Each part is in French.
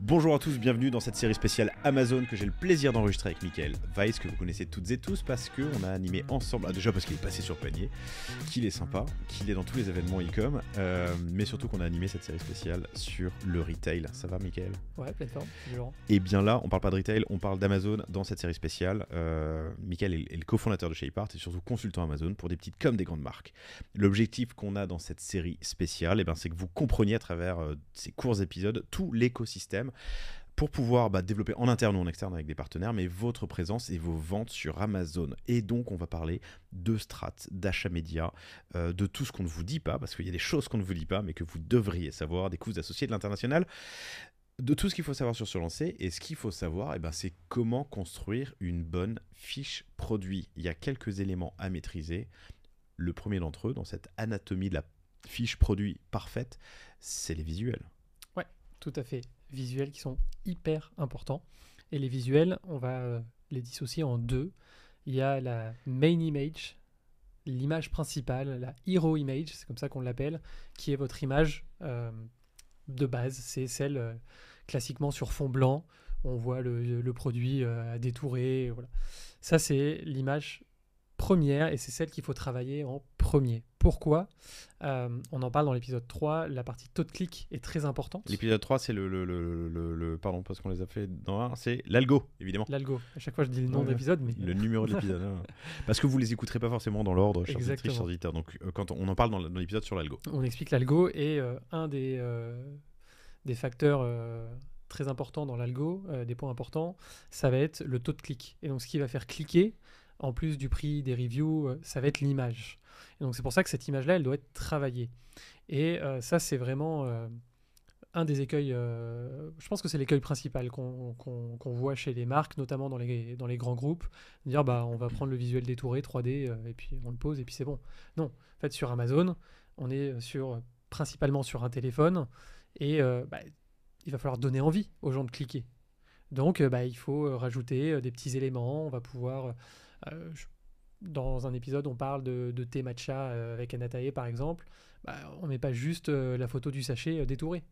Bonjour à tous, bienvenue dans cette série spéciale Amazon que j'ai le plaisir d'enregistrer avec Michael Weiss, que vous connaissez toutes et tous parce qu'on a animé ensemble, déjà parce qu'il est passé sur Panier, qu'il est sympa, qu'il est dans tous les événements e-com, mais surtout qu'on a animé cette série spéciale sur le retail. Ça va Michael ? Ouais, plateforme, Laurent. Et bien là, on parle pas de retail, on parle d'Amazon dans cette série spéciale. Michael est le cofondateur de Shapeart et surtout consultant Amazon pour des petites comme des grandes marques. L'objectif qu'on a dans cette série spéciale, c'est que vous compreniez à travers ces courts épisodes tout l'écosystème pour pouvoir développer en interne ou en externe avec des partenaires, mais votre présence et vos ventes sur Amazon. Et donc, on va parler de strat, d'achat média, de tout ce qu'on ne vous dit pas, parce qu'il y a des choses qu'on ne vous dit pas, mais que vous devriez savoir, des coûts associés de l'international, de tout ce qu'il faut savoir sur se lancer. Et ce qu'il faut savoir, c'est comment construire une bonne fiche produit. Il y a quelques éléments à maîtriser. Le premier d'entre eux, dans cette anatomie de la fiche produit parfaite, c'est les visuels. Ouais, tout à fait. Visuels qui sont hyper importants. Et les visuels, on va les dissocier en deux. Il y a la main image, l'image principale, la hero image, c'est comme ça qu'on l'appelle, qui est votre image de base. C'est celle classiquement sur fond blanc. On voit le produit à détourer. Voilà. Ça, c'est l'image première et c'est celle qu'il faut travailler en premier. Pourquoi ? On en parle dans l'épisode 3, la partie taux de clic est très importante. L'épisode 3, c'est pardon, parce qu'on les a fait dans un, c'est l'algo, évidemment. L'algo. À chaque fois, je dis le nom de l'épisode, mais... Le numéro de l'épisode. Parce que vous les écouterez pas forcément dans l'ordre, chers auditrices, chers auditeurs. Donc, quand on en parle dans l'épisode sur l'algo. On explique l'algo et un des facteurs très importants dans l'algo, des points importants, ça va être le taux de clic. Et donc, ce qui va faire cliquer, en plus du prix, des reviews, ça va être l'image. Et donc c'est pour ça que cette image-là, elle doit être travaillée. Et ça, c'est vraiment un des écueils, je pense que c'est l'écueil principal qu'on voit chez les marques, notamment dans les grands groupes, dire on va prendre le visuel détouré 3D et puis on le pose et puis c'est bon. Non, en fait sur Amazon, on est principalement sur un téléphone et il va falloir donner envie aux gens de cliquer. Donc il faut rajouter des petits éléments, on va pouvoir... dans un épisode, on parle de thé matcha avec Anatae par exemple. On met pas juste la photo du sachet détouré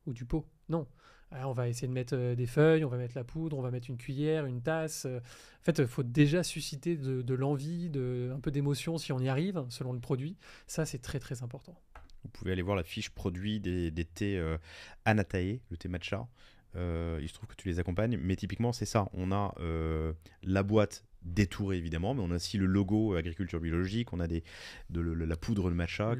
ou du pot. Non. On va essayer de mettre des feuilles, on va mettre la poudre, on va mettre une cuillère, une tasse. En fait, il faut déjà susciter de l'envie, un peu d'émotion si on y arrive, selon le produit. Ça, c'est très très important. Vous pouvez aller voir la fiche produit des thés Anatae, le thé matcha. Il se trouve que tu les accompagnes, mais typiquement, c'est ça. On a la boîte détouré évidemment, mais on a aussi le logo agriculture biologique, on a la poudre de matcha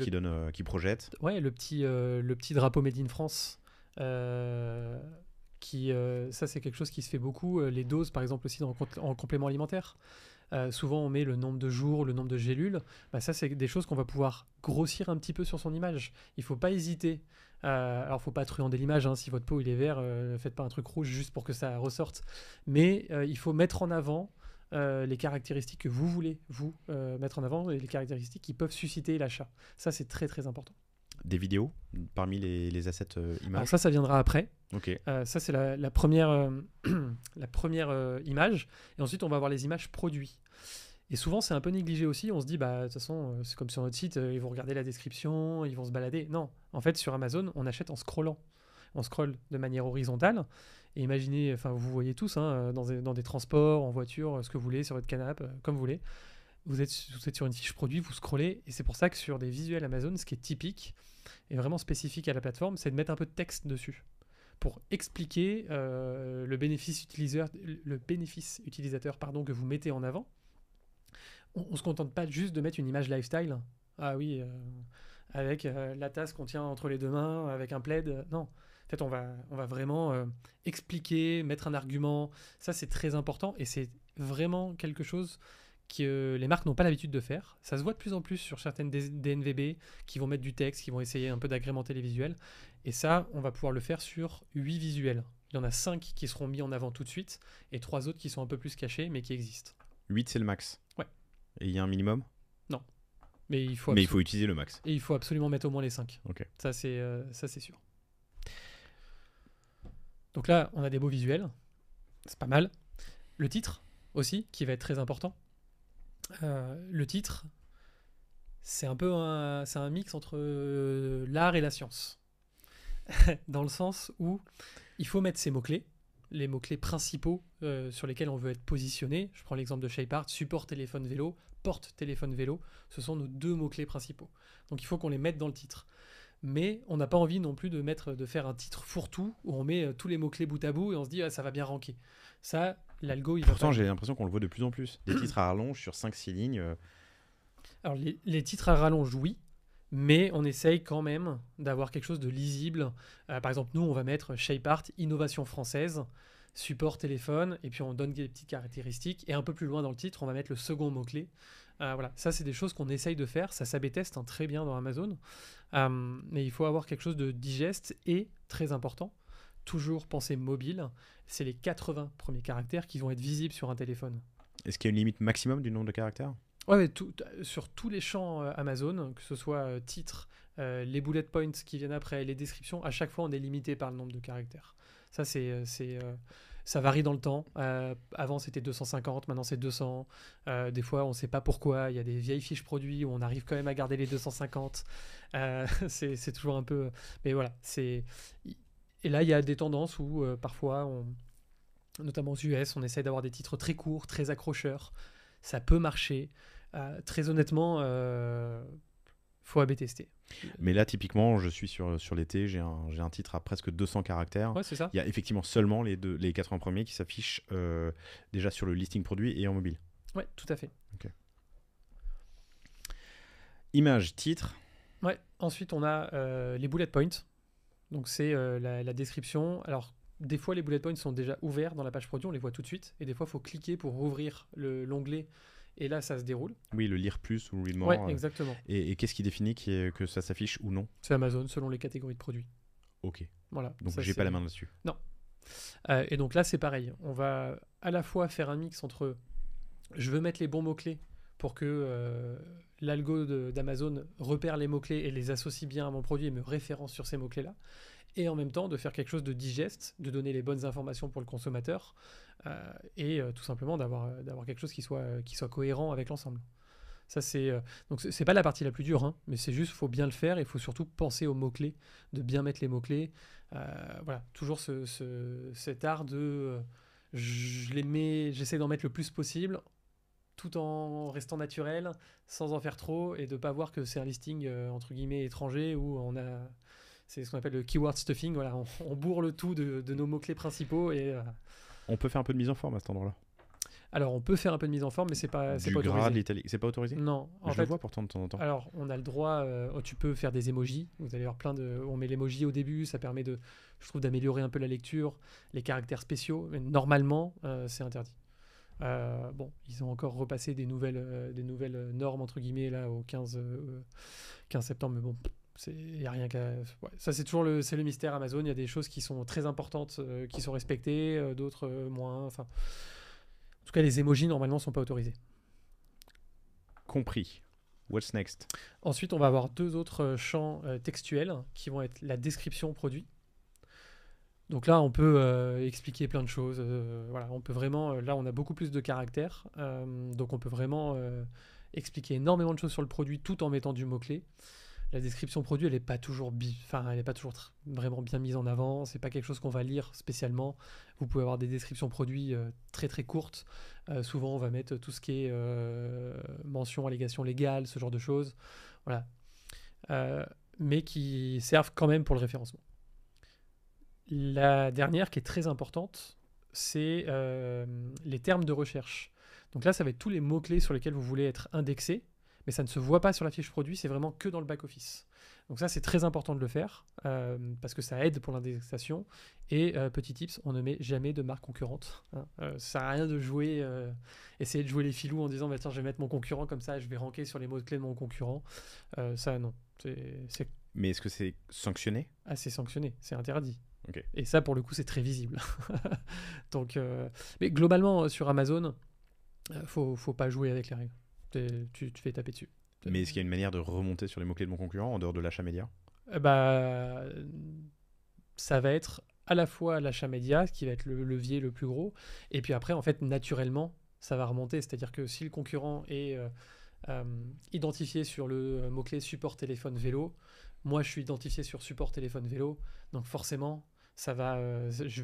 qui projette. Ouais, le petit drapeau Made in France, ça c'est quelque chose qui se fait beaucoup. Les doses par exemple aussi en complément alimentaire. Souvent on met le nombre de jours, le nombre de gélules. Ça c'est des choses qu'on va pouvoir grossir un petit peu sur son image. Il faut pas hésiter. Alors faut pas truander l'image, hein. Si votre pot il est vert, faites pas un truc rouge juste pour que ça ressorte. Mais il faut mettre en avant les caractéristiques que vous voulez mettre en avant et les caractéristiques qui peuvent susciter l'achat. Ça, c'est très très important. Des vidéos parmi les assets images. Alors ça viendra après. Okay. Ça, c'est la première, la première image. Et ensuite, on va avoir les images produits. Et souvent, c'est un peu négligé aussi. On se dit, de toute façon, c'est comme sur notre site, ils vont regarder la description, ils vont se balader. Non, en fait, sur Amazon, on achète en scrollant. On scrolle de manière horizontale. Et imaginez, vous voyez tous, dans des transports, en voiture, ce que vous voulez, sur votre canapé, comme vous voulez. Vous êtes sur une fiche produit, vous scrollez. Et c'est pour ça que sur des visuels Amazon, ce qui est typique et vraiment spécifique à la plateforme, c'est de mettre un peu de texte dessus pour expliquer le bénéfice utilisateur que vous mettez en avant. On ne se contente pas juste de mettre une image lifestyle. Ah oui, avec la tasse qu'on tient entre les deux mains, avec un plaid. Non. En fait, on va vraiment expliquer, mettre un argument. Ça, c'est très important et c'est vraiment quelque chose que les marques n'ont pas l'habitude de faire. Ça se voit de plus en plus sur certaines DNVB qui vont mettre du texte, qui vont essayer un peu d'agrémenter les visuels. Et ça, on va pouvoir le faire sur 8 visuels. Il y en a 5 qui seront mis en avant tout de suite et 3 autres qui sont un peu plus cachés mais qui existent. 8, c'est le max. Ouais. Et il y a un minimum ? Non. Mais il faut utiliser le max. Et il faut absolument mettre au moins les 5. Okay. Ça, c'est sûr. Donc là, on a des beaux visuels. C'est pas mal. Le titre aussi, qui va être très important. Le titre, c'est un peu un mix entre l'art et la science. Dans le sens où Il faut mettre ces mots-clés, les mots-clés principaux sur lesquels on veut être positionné. Je prends l'exemple de ShapeArt, support téléphone vélo, porte téléphone vélo. Ce sont nos 2 mots-clés principaux. Donc il faut qu'on les mette dans le titre. Mais on n'a pas envie non plus de faire un titre fourre-tout où on met tous les mots-clés bout à bout et on se dit ça va bien ranker. Ça, l'algo, il va Pourtant, pas. j'ai l'impression qu'on le voit de plus en plus. Des titres à rallonge sur 5-6 lignes. Alors les titres à rallonge, oui, mais on essaye quand même d'avoir quelque chose de lisible. Par exemple, nous, on va mettre ShapeArt, innovation française, support téléphone, et puis on donne des petites caractéristiques. Et un peu plus loin dans le titre, on va mettre le second mot-clé. Voilà, ça, c'est des choses qu'on essaye de faire. Ça s'A/B teste très bien dans Amazon. Mais il faut avoir quelque chose de digeste et, très important, toujours penser mobile. C'est les 80 premiers caractères qui vont être visibles sur un téléphone. Est-ce qu'il y a une limite maximum du nombre de caractères? Ouais, mais sur tous les champs Amazon, que ce soit titre, les bullet points qui viennent après, les descriptions, à chaque fois on est limité par le nombre de caractères. Ça, ça varie dans le temps. Avant c'était 250, maintenant c'est 200. Des fois on ne sait pas pourquoi. Il y a des vieilles fiches produits où on arrive quand même à garder les 250. C'est toujours un peu. Mais voilà. Et là il y a des tendances où parfois, notamment aux US, on essaie d'avoir des titres très courts, très accrocheurs. Ça peut marcher. Très honnêtement, faut A/B tester. Mais là, typiquement, je suis sur l'été, j'ai un titre à presque 200 caractères. Ouais, c'est ça. Il y a effectivement seulement les 80 premiers qui s'affichent déjà sur le listing produit et en mobile. Ouais, tout à fait. Okay. Image, titre. Ouais. Ensuite, on a les bullet points. Donc, c'est la description. Alors, des fois, les bullet points sont déjà ouverts dans la page produit, on les voit tout de suite. Et des fois, il faut cliquer pour rouvrir l'onglet. Et là, ça se déroule. Oui, le lire plus ou read more. Ouais, exactement. Et qu'est-ce qui définit que ça s'affiche ou non? C'est Amazon, selon les catégories de produits. Ok. Voilà. Donc, ça, j'ai pas la main dessus. Non. Et donc là, c'est pareil. On va à la fois faire un mix entre je veux mettre les bons mots-clés pour que l'algo d'Amazon repère les mots-clés et les associe bien à mon produit et me référence sur ces mots-clés-là. Et en même temps, de faire quelque chose de digeste, de donner les bonnes informations pour le consommateur et tout simplement d'avoir quelque chose qui soit cohérent avec l'ensemble. Ça, donc c'est pas la partie la plus dure, hein, mais c'est juste, faut bien le faire et il faut surtout penser aux mots-clés, de bien mettre les mots-clés. Voilà, toujours cet art de j'essaie d'en mettre le plus possible tout en restant naturel, sans en faire trop et de pas voir que c'est un listing entre guillemets étranger où c'est ce qu'on appelle le keyword stuffing. Voilà, on bourre le tout de nos mots-clés principaux. On peut faire un peu de mise en forme à cet endroit-là. Alors, on peut faire un peu de mise en forme, mais c'est pas autorisé. Gras, de l'italique, c'est pas autorisé? Non. Je le vois pourtant de temps en temps. Alors, on a le droit, tu peux faire des emojis. Vous allez avoir on met l'emoji au début, ça permet je trouve, d'améliorer un peu la lecture, les caractères spéciaux, mais normalement, c'est interdit. Bon, ils ont encore repassé des nouvelles normes, entre guillemets, là, au 15 septembre, mais bon... Il n'y a rien qu'à... Ouais, ça, c'est toujours le mystère Amazon. Il y a des choses qui sont très importantes, qui sont respectées, d'autres moins. Enfin, en tout cas, les emojis, normalement, ne sont pas autorisés. Compris. What's next? Ensuite, on va avoir 2 autres champs textuels qui vont être la description produit. Donc là, on peut expliquer plein de choses. Voilà, on peut vraiment... là, on a beaucoup plus de caractères. Donc, on peut vraiment expliquer énormément de choses sur le produit tout en mettant du mot-clé. La description produit, elle n'est pas toujours, vraiment bien mise en avant. C'est pas quelque chose qu'on va lire spécialement. Vous pouvez avoir des descriptions produits très très courtes. Souvent, on va mettre tout ce qui est mention, allégation légale, ce genre de choses. Voilà. Mais qui servent quand même pour le référencement. La dernière, qui est très importante, c'est les termes de recherche. Donc là, ça va être tous les mots-clés sur lesquels vous voulez être indexé. Mais ça ne se voit pas sur la fiche produit, c'est vraiment que dans le back-office. Donc ça, c'est très important de le faire, parce que ça aide pour l'indexation. Et petit tips, on ne met jamais de marque concurrente. Hein. Ça sert à rien de essayer de jouer les filous en disant bah, tiens, je vais mettre mon concurrent comme ça, je vais ranker sur les mots-clés de mon concurrent. Ça, non. Mais est-ce que c'est sanctionné? Ah, c'est sanctionné, c'est interdit. Okay. Et ça, pour le coup, c'est très visible. Donc, mais globalement, sur Amazon, faut pas jouer avec les règles. Tu te fais taper dessus. Mais est-ce qu'il y a une manière de remonter sur les mots-clés de mon concurrent en dehors de l'achat média? Ça va être à la fois l'achat média, qui va être le levier le plus gros, et puis après, en fait, naturellement, ça va remonter. C'est-à-dire que si le concurrent est identifié sur le mot-clé support téléphone vélo, moi, je suis identifié sur support téléphone vélo, donc forcément, ça va, Faites ça va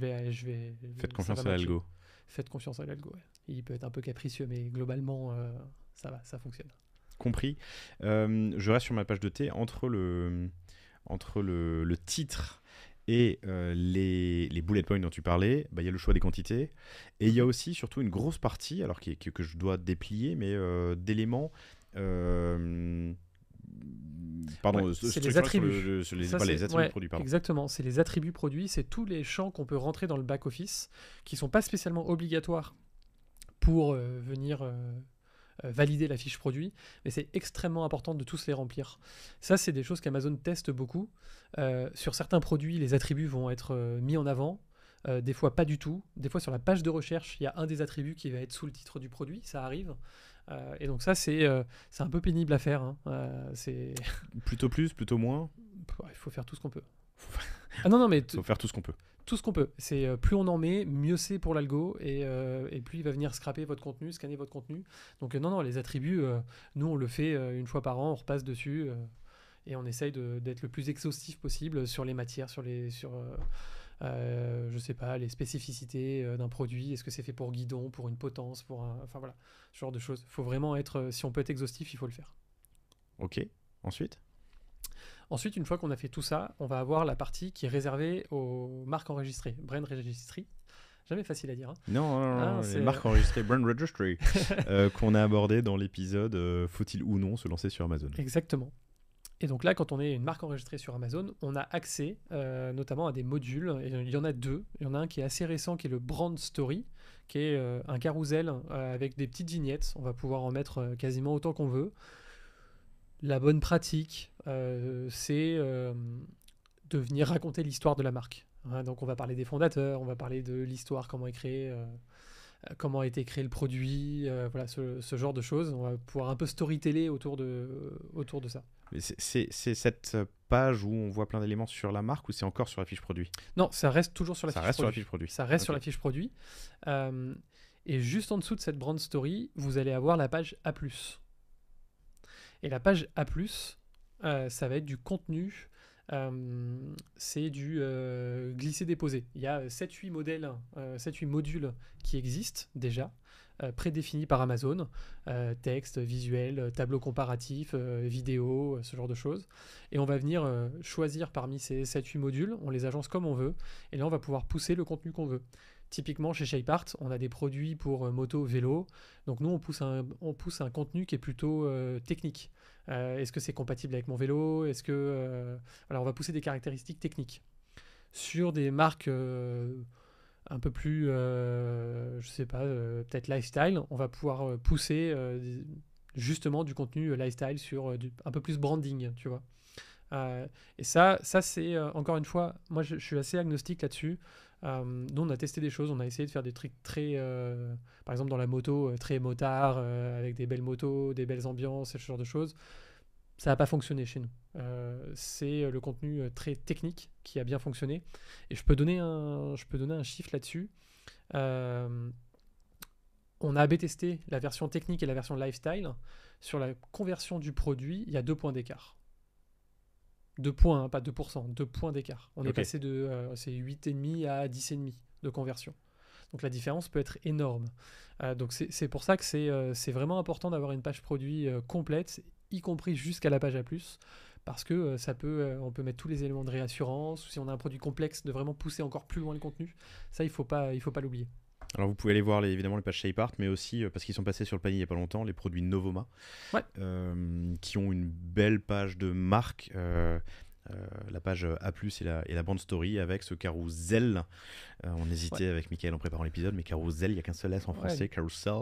confiance à matcher. l'algo. Faites confiance à l'algo. Ouais. Il peut être un peu capricieux, mais globalement, ça va, ça fonctionne. Compris. Je reste sur ma page de thé entre le titre et les bullet points dont tu parlais, il y a le choix des quantités. Et il y a aussi, surtout, une grosse partie, alors que je dois déplier, mais d'éléments. Ouais, Pardon, c'est les structurels attributs. sur les, Ça, voilà, c'est les attributs de ouais, produits, pardon. exactement. C'est les attributs produits, c'est tous les champs qu'on peut rentrer dans le back office, qui sont pas spécialement obligatoires pour venir valider la fiche produit, mais c'est extrêmement important de tous les remplir. Ça, c'est des choses qu'Amazon teste beaucoup. Sur certains produits, les attributs vont être mis en avant. Des fois, pas du tout. Des fois, sur la page de recherche, il y a un des attributs qui va être sous le titre du produit. Ça arrive. Et donc ça, c'est un peu pénible à faire. Hein. Plutôt plus, plutôt moins. Il faut faire tout ce qu'on peut. Ah non, non, mais Faut faire tout ce qu'on peut. tout ce qu'on peut. C'est plus on en met, mieux c'est pour l'algo et plus il va venir scraper votre contenu, scanner votre contenu. Donc non, non, les attributs, nous on le fait une fois par an, on repasse dessus et on essaye d'être le plus exhaustif possible sur les matières, je sais pas, les spécificités d'un produit. Est-ce que c'est fait pour guidon, pour une potence, enfin voilà, ce genre de choses. Faut vraiment être, si on peut être exhaustif, il faut le faire. Ok. Ensuite. Ensuite, une fois qu'on a fait tout ça, on va avoir la partie qui est réservée aux marques enregistrées, brand registry. Jamais facile à dire. Hein. Non, Hein, les c'est- marques enregistrées, brand registry, qu'on a abordé dans l'épisode faut-il ou non se lancer sur Amazon. Exactement. Et donc là, quand on est une marque enregistrée sur Amazon, on a accès notamment à des modules. Et il y en a deux. Il y en a un qui est assez récent, qui est le Brand Story, qui est un carrousel avec des petites vignettes. On va pouvoir en mettre quasiment autant qu'on veut. La bonne pratique, c'est de venir raconter l'histoire de la marque. Hein, donc on va parler des fondateurs, on va parler de l'histoire, comment est créé, comment a été créé le produit, voilà ce genre de choses. On va pouvoir un peu storyteller autour de ça. Mais c'est cette page où on voit plein d'éléments sur la marque ou c'est encore sur la fiche produit? Non, ça reste toujours sur la Ça fiche reste sur la produit. fiche produit. Ça reste Ok. sur la fiche produit. Euh, et juste en dessous de cette brand story, vous allez avoir la page A+. Et la page A+, ça va être du contenu, c'est du glisser-déposer. Il y a 7-8 modèles, 7-8 modules qui existent déjà, prédéfinis par Amazon, texte, visuel, tableau comparatif, vidéo, ce genre de choses. Et on va venir choisir parmi ces 7-8 modules, on les agence comme on veut, et là on va pouvoir pousser le contenu qu'on veut. Typiquement chez ShapeArt, on a des produits pour moto, vélo, donc nous on pousse un contenu qui est plutôt technique. Est-ce que c'est compatible avec mon vélo? Est-ce que voilà, on va pousser des caractéristiques techniques sur des marques un peu plus, je sais pas, peut-être lifestyle. On va pouvoir pousser justement du contenu lifestyle sur un peu plus branding, tu vois. Et ça c'est encore une fois, moi je suis assez agnostique là-dessus. Nous on a testé des choses, on a essayé de faire des trucs très, par exemple dans la moto, très motard, avec des belles motos, des belles ambiances, ce genre de choses. Ça n'a pas fonctionné chez nous. C'est le contenu très technique qui a bien fonctionné. Et je peux donner un chiffre là-dessus. Euh, on a AB testé la version technique et la version lifestyle. Sur la conversion du produit, il y a 2 points d'écart. 2 points, hein, pas 2%, 2 points d'écart. On est Ok. passé de c'est 8,5 à 10,5 de conversion. Donc la différence peut être énorme. Donc c'est pour ça que c'est vraiment important d'avoir une page produit complète, y compris jusqu'à la page A+, parce que on peut mettre tous les éléments de réassurance, ou si on a un produit complexe, de vraiment pousser encore plus loin le contenu. Ça, il faut pas l'oublier. Alors vous pouvez aller voir évidemment les pages ShapeArt, mais aussi parce qu'ils sont passés sur le panier il n'y a pas longtemps, les produits Novoma, Ouais. qui ont une belle page de marque, la page A+, et la bande story avec ce carousel. On hésitait avec Mickaël en préparant l'épisode, mais carousel, il n'y a qu'un seul S en français, Ouais. carousel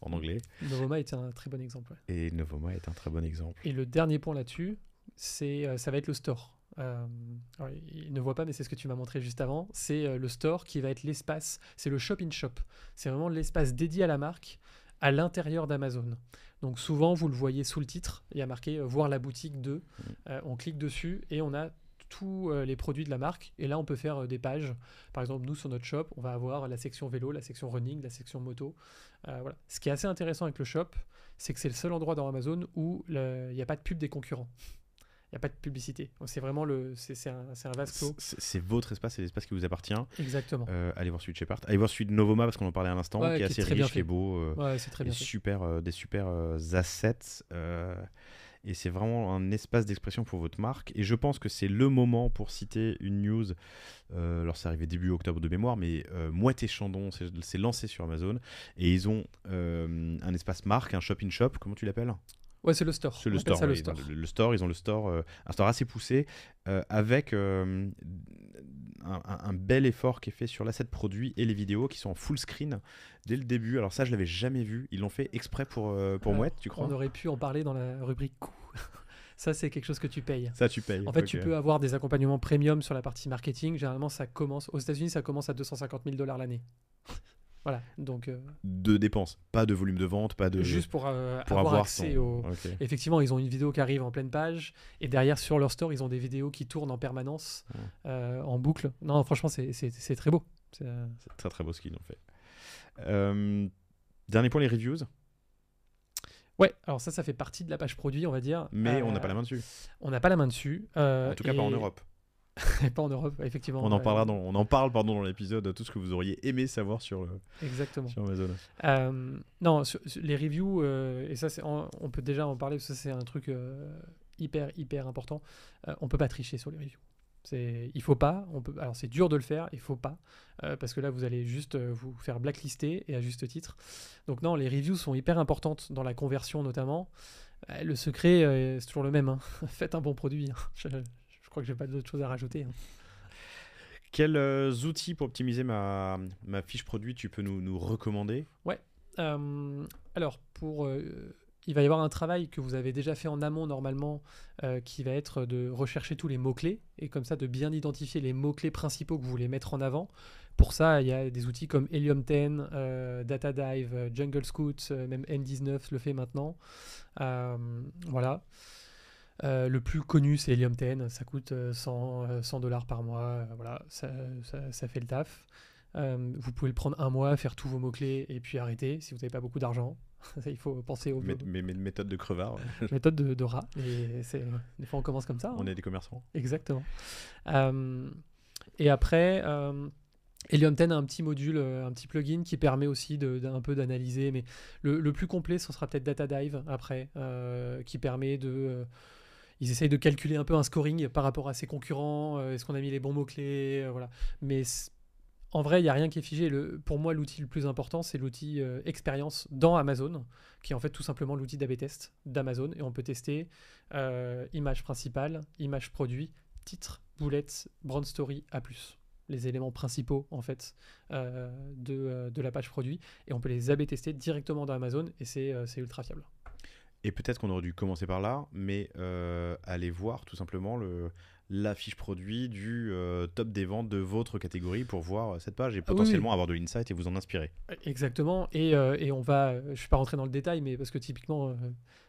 en anglais, Novoma est un très bon exemple. Ouais. et Novoma est un très bon exemple. Et le dernier point là-dessus, ça va être le store. Alors, il ne voit pas, mais c'est ce que tu m'as montré juste avant. C'est le store qui va être l'espace, c'est le shop in shop. C'est vraiment l'espace dédié à la marque à l'intérieur d'Amazon. Donc souvent, vous le voyez sous le titre, il y a marqué voir la boutique de. On clique dessus et on a tous les produits de la marque. Et là, on peut faire des pages. Par exemple, nous, sur notre shop, on va avoir la section vélo, la section running, la section moto. Voilà. Ce qui est assez intéressant avec le shop, c'est que c'est le seul endroit dans Amazon où il n'y a pas de pub des concurrents. Il n'y a pas de publicité. Donc c'est vraiment c'est un vase clos. C'est votre espace, c'est l'espace qui vous appartient. Exactement. Allez voir celui de Shepard. Allez voir celui de Novoma parce qu'on en parlait à l'instant, Ouais, qui est qui est assez très bien riche, qui est fait. beau. Ouais, c'est très bien fait. Des super assets. Et c'est vraiment un espace d'expression pour votre marque. Et je pense que c'est le moment pour citer une news. Alors, c'est arrivé début octobre de mémoire, mais Mouette et Chandon s'est lancé sur Amazon. Et ils ont un espace marque, un shop-in-shop. Comment tu l'appelles ? Ouais, c'est le store. C'est le store. Ça, le Ouais, store. Le store, ils ont le store, un store assez poussé, avec un bel effort qui est fait sur l'asset produit et les vidéos qui sont en full screen dès le début. Alors ça, je l'avais jamais vu. Ils l'ont fait exprès pour Mouette, tu crois ? On aurait pu en parler dans la rubrique coût. Ça, c'est quelque chose que tu payes. Ça, tu payes. En fait, ok. tu peux avoir des accompagnements premium sur la partie marketing. Généralement, aux États-Unis, ça commence à $250 000 l'année. Voilà, donc De dépenses, pas de volume de vente, pas de... juste pour avoir accès au... Ok. Effectivement, ils ont une vidéo qui arrive en pleine page et derrière sur leur store, ils ont des vidéos qui tournent en permanence, en boucle. Non, franchement, c'est très beau. C'est très très beau ce qu'ils ont fait. Dernier point, les reviews. Ouais, alors ça fait partie de la page produit, on va dire. Mais on n'a pas la main dessus. On n'a pas la main dessus. En tout cas, pas en Europe. Pas en Europe, effectivement. On en parle dans l'épisode, tout ce que vous auriez aimé savoir sur Amazon. Non, sur les reviews, et ça, on peut déjà en parler, parce que ça, c'est un truc hyper important. On peut pas tricher sur les reviews. Il faut pas. Alors, c'est dur de le faire, il faut pas. Parce que là, vous allez juste vous faire blacklister, et à juste titre. Donc non, les reviews sont hyper importantes dans la conversion, notamment. Le secret, c'est toujours le même. Hein. Faites un bon produit. Hein. Je crois que j'ai pas d'autres choses à rajouter. Hein. Quels outils pour optimiser ma fiche produit tu peux nous recommander ? Ouais. Alors, il va y avoir un travail que vous avez déjà fait en amont normalement, qui va être de rechercher tous les mots-clés et comme ça de bien identifier les mots-clés principaux que vous voulez mettre en avant. Pour ça, il y a des outils comme Helium 10, DataDive, Jungle Scout, même N19 le fait maintenant. Voilà. Le plus connu, c'est Helium 10. Ça coûte $100 par mois. Voilà, ça fait le taf. Vous pouvez le prendre un mois, faire tous vos mots-clés et puis arrêter si vous n'avez pas beaucoup d'argent. Il faut penser aux méthodes de crevard. Méthode de rat. Et des fois, on commence comme ça. On hein. est des commerçants. Exactement. Et après, Helium 10 a un petit module, un petit plugin qui permet aussi un peu d'analyser. Mais le plus complet, ce sera peut-être DataDive après, qui permet de... ils essayent de calculer un peu un scoring par rapport à ses concurrents. Est-ce qu'on a mis les bons mots-clés voilà. Mais en vrai, il n'y a rien qui est figé. Pour moi, l'outil le plus important, c'est l'outil expérience dans Amazon, qui est en fait tout simplement l'outil d'A/B test d'Amazon. Et on peut tester image principale, image produit, titre, bullet, brand story, A+. Les éléments principaux en fait de la page produit. Et on peut les A/B tester directement dans Amazon et c'est ultra fiable. Et peut-être qu'on aurait dû commencer par là, mais aller voir tout simplement la fiche produit du top des ventes de votre catégorie pour voir cette page et potentiellement avoir de l'insight et vous en inspirer. Exactement. Et on va, je ne vais pas rentrer dans le détail, mais parce que typiquement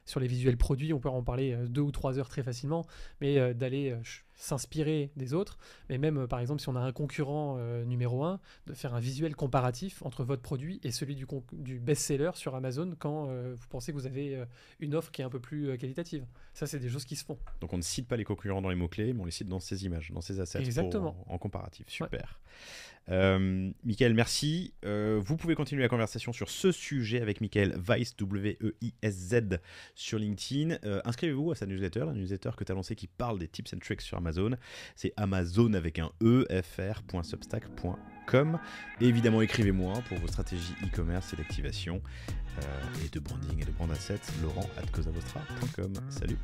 sur les visuels produits, on peut en parler 2 ou 3 heures très facilement, mais d'aller s'inspirer des autres. Mais même par exemple, si on a un concurrent numéro 1, de faire un visuel comparatif entre votre produit et celui du best-seller sur Amazon quand vous pensez que vous avez une offre qui est un peu plus qualitative. Ça, c'est des choses qui se font. Donc on ne cite pas les concurrents dans les mots-clés, mais on les cite dans ces images, dans ces assets. Exactement. En comparatif. Super. Ouais. Michael, merci. Vous pouvez continuer la conversation sur ce sujet avec Michael Weisz, W-E-I-S-Z, sur LinkedIn. Inscrivez-vous à sa newsletter, la newsletter que tu as lancée qui parle des tips and tricks sur Amazon. C'est Amazon avec un E, fr.substack.com. Et évidemment, écrivez-moi pour vos stratégies e-commerce et d'activation et de branding et de brand assets, laurent@cosavostra.com. Salut.